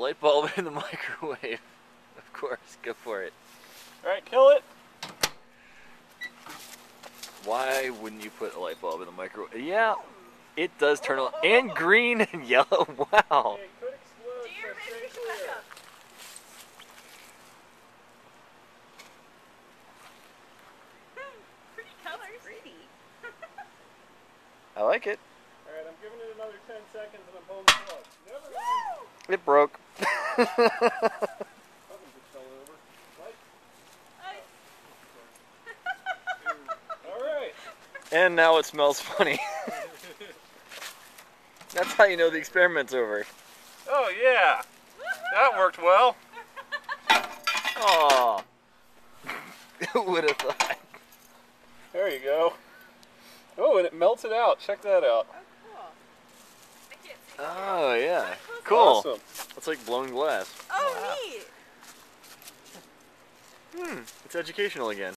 light bulb in the microwave. Of course, go for it. Alright, kill it. Why wouldn't you put a light bulb in the microwave? Yeah, it does turn on. And green and yellow. Wow. It could explode. Dear, maybe we should back up. Pretty colors. Pretty. I like it. Alright, I'm giving it another 10 seconds and I'm pulling the plug. Never mind. It broke. Oven just fell over. Right? Alright. And now it smells funny. That's how you know the experiment's over. Oh yeah. That worked well. Aww. Who would have thought? There you go. Oh, and it melted out. Check that out. Oh, cool. I can't see. Oh, yeah. Cool. Awesome. It's like blowing glass. Oh, neat. It's educational again.